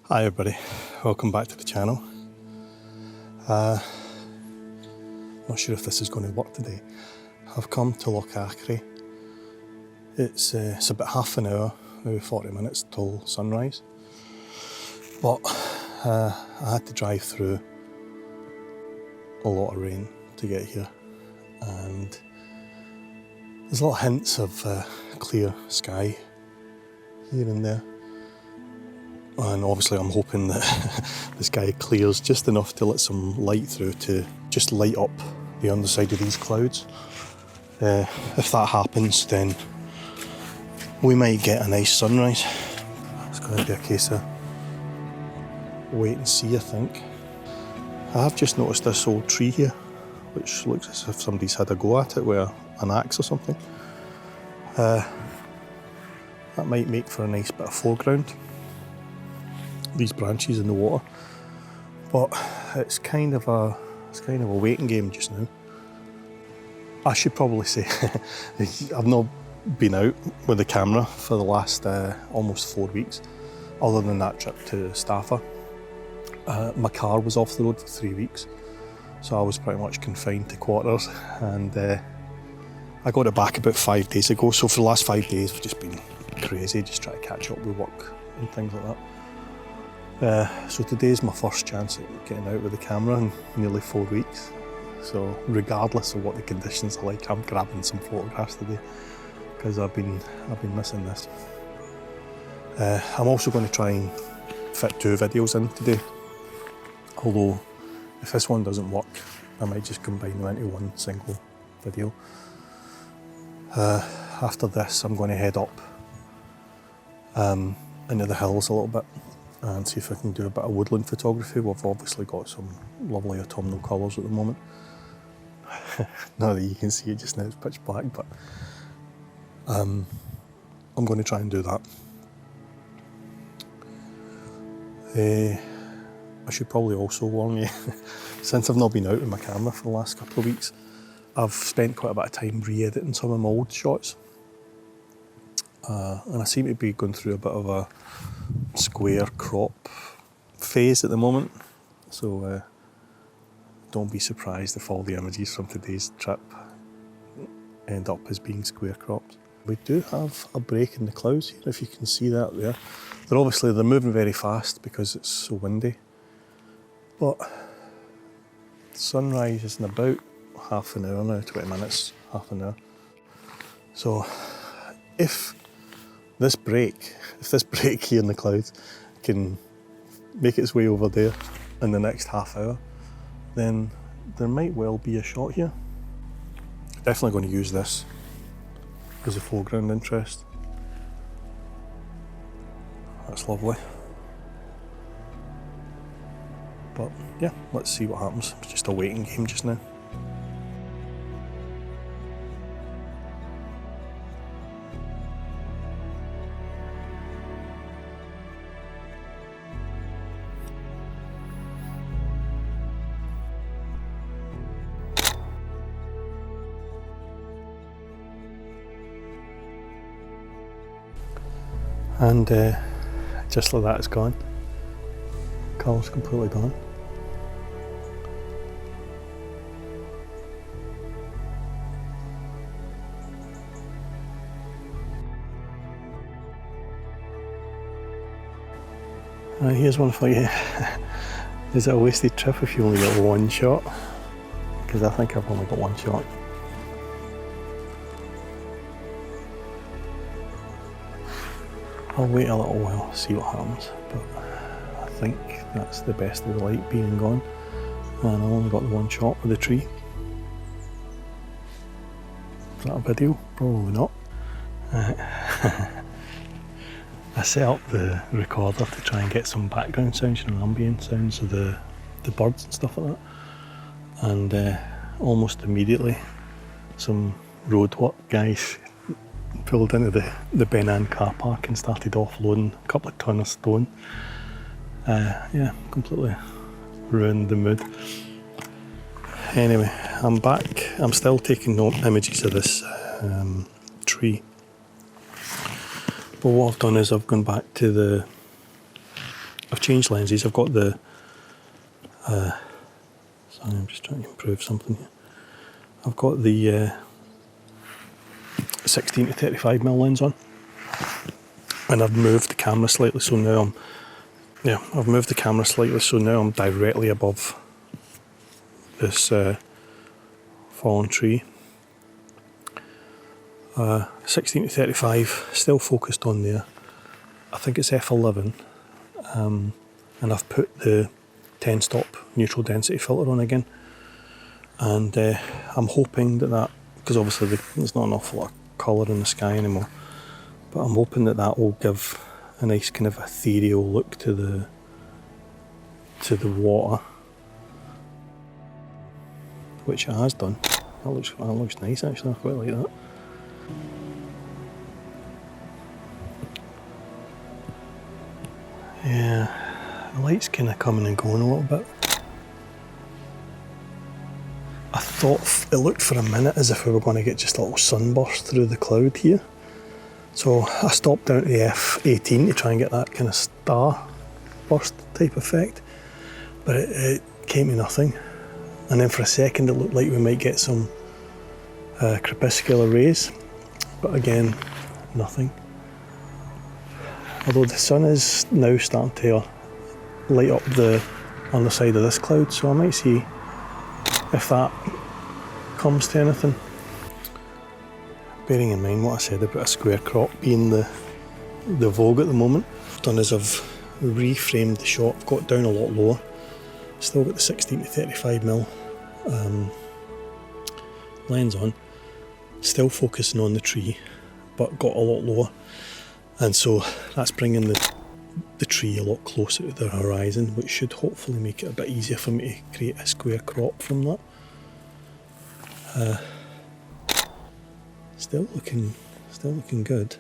Hi everybody, welcome back to the channel. Not sure if this is going to work today. I've come to Loch Achray. It's about half an hour, maybe 40 minutes till sunrise. But I had to drive through a lot of rain to get here, and there's a lot of hints of clear sky here and there. And obviously I'm hoping that the sky clears just enough to let some light through to just light up the underside of these clouds. If that happens, then we might get a nice sunrise. It's going to be a case of wait and see, I think. I have just noticed this old tree here, which looks as if somebody's had a go at it with an axe or something. That might make for a nice bit of foreground, these branches in the water, but it's kind of a waiting game just now. I should probably say I've not been out with the camera for the last almost 4 weeks, other than that trip to Staffa. My car was off the road for 3 weeks, so I was pretty much confined to quarters, and I got it back about 5 days ago. So for the last 5 days I've just been crazy, just trying to catch up with work and things like that. So today's my first chance at getting out with the camera in nearly 4 weeks. So regardless of what the conditions are like, I'm grabbing some photographs today because I've been missing this. I'm also going to try and fit 2 videos in today. Although if this one doesn't work, I might just combine them into one single video. After this, I'm going to head up into the hills a little bit and see if I can do a bit of woodland photography. We've obviously got some lovely autumnal colours at the moment. Now that you can see it just now, it's pitch black, but I'm going to try and do that. I should probably also warn you, since I've not been out with my camera for the last couple of weeks, I've spent quite a bit of time re-editing some of my old shots. And I seem to be going through a bit of a square crop phase at the moment, so don't be surprised if all the images from today's trip end up as being square cropped. We do have a break in the clouds here, if you can see that there. They're moving very fast because it's so windy, but sunrise is in about half an hour now, 20 minutes, half an hour. So if this break here in the clouds can make its way over there in the next half hour, then there might well be a shot here. Definitely going to use this as a foreground interest. That's lovely. But yeah, let's see what happens. It's just a waiting game just now. And just like that, it's gone. Colour's completely gone. Here's one for you. Is it a wasted trip if you only get one shot? Because I think I've only got one shot. I'll wait a little while, see what happens, but I think that's the best of the light being gone, and I only got the one shot with the tree. Is that a video? Probably not. I set up the recorder to try and get some background sounds, ambient sounds of the birds and stuff like that, and almost immediately some roadwork guys pulled into the Benan car park and started offloading a couple of tonnes of stone. Yeah, completely ruined the mood. Anyway, I'm back. I'm still taking images of this tree. But what I've done is I've gone back to a I've changed lenses. I've got the, sorry, I'm just trying to improve something here. I've got the 16 to 35mm lens on, and I've moved the camera slightly, so now I've moved the camera slightly, so now I'm directly above this fallen tree. 16 to 35, still focused on there. I think it's f11, and I've put the 10 stop neutral density filter on again, and I'm hoping that, because obviously there's not an awful lot of colour in the sky anymore, but I'm hoping that will give a nice kind of ethereal look to the water, which it has done. That looks nice actually, I quite like that. Yeah, the light's kind of coming and going a little bit. I thought it looked for a minute as if we were going to get just a little sunburst through the cloud here. So I stopped down to the f18 to try and get that kind of star burst type effect, but it came to nothing. And then for a second it looked like we might get some crepuscular rays, but again, nothing. Although the sun is now starting to light up the underside of this cloud, so I might see if that comes to anything. Bearing in mind what I said about a square crop being the vogue at the moment, what I've done is I've reframed the shot. I've got down a lot lower, still got the 16 to 35mm lens on, still focusing on the tree, but got a lot lower, and so that's bringing the tree a lot closer to the horizon, which should hopefully make it a bit easier for me to create a square crop from that. Still looking good.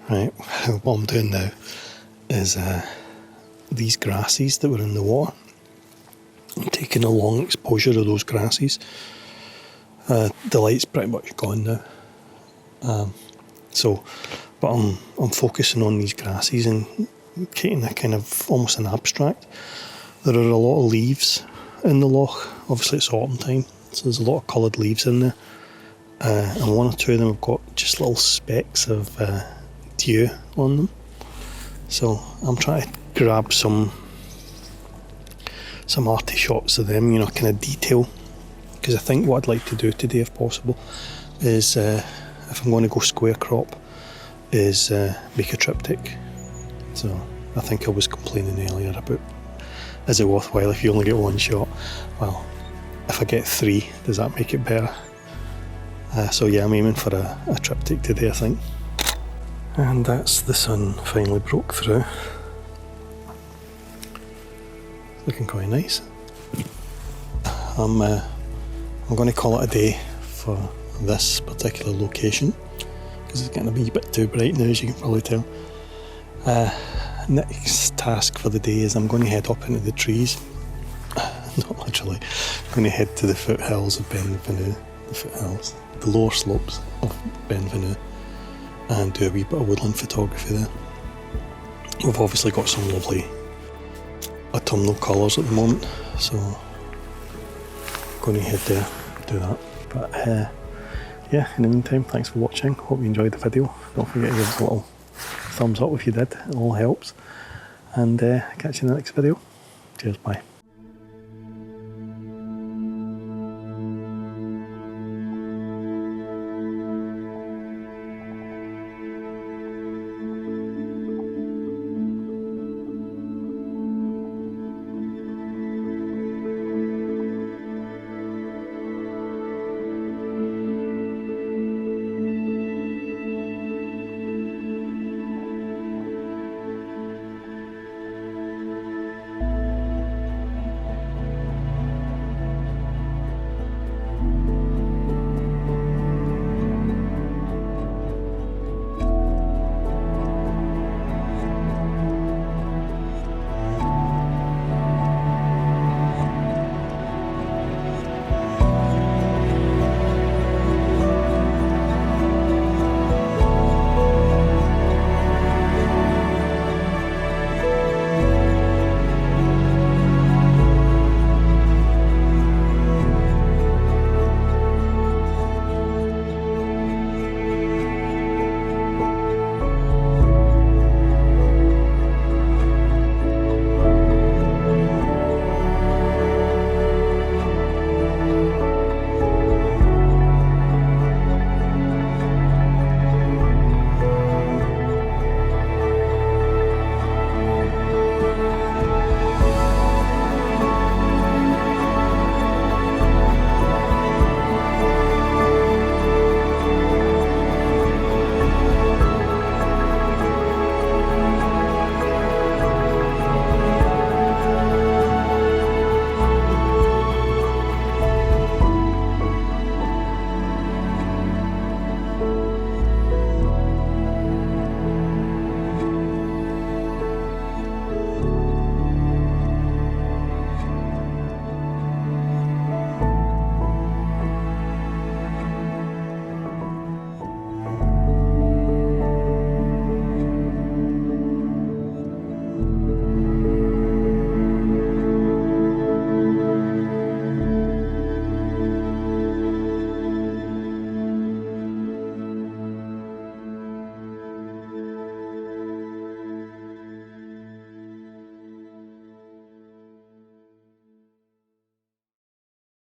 Right, what I'm doing now is these grasses that were in the water, I'm taking a long exposure of those grasses. The light's pretty much gone now, but I'm focusing on these grasses and creating a kind of almost an abstract. There are a lot of leaves in the loch. Obviously it's autumn time, so there's a lot of coloured leaves in there, and one or two of them have got just little specks of dew on them. So I'm trying to grab some arty shots of them, kind of detail, because I think what I'd like to do today, if possible, is if I'm going to go square crop, is make a triptych. So I think I was complaining earlier about, is it worthwhile if you only get one shot? Well, if I get 3, does that make it better? So yeah, I'm aiming for a triptych today, I think. And that's the sun finally broke through. Looking quite nice. I'm going to call it a day for this particular location, because it's getting a wee bit too bright now, as you can probably tell. Next task for the day is I'm going to head up into the trees. Not literally. I'm going to head to the foothills of Benvenue, the lower slopes of Benvenue, and do a wee bit of woodland photography there. We've obviously got some lovely autumnal colours at the moment, so I'm going to head there, do that. But yeah, in the meantime, thanks for watching. Hope you enjoyed the video. Don't forget to give us a little thumbs up if you did, it all helps. And catch you in the next video. Cheers, bye.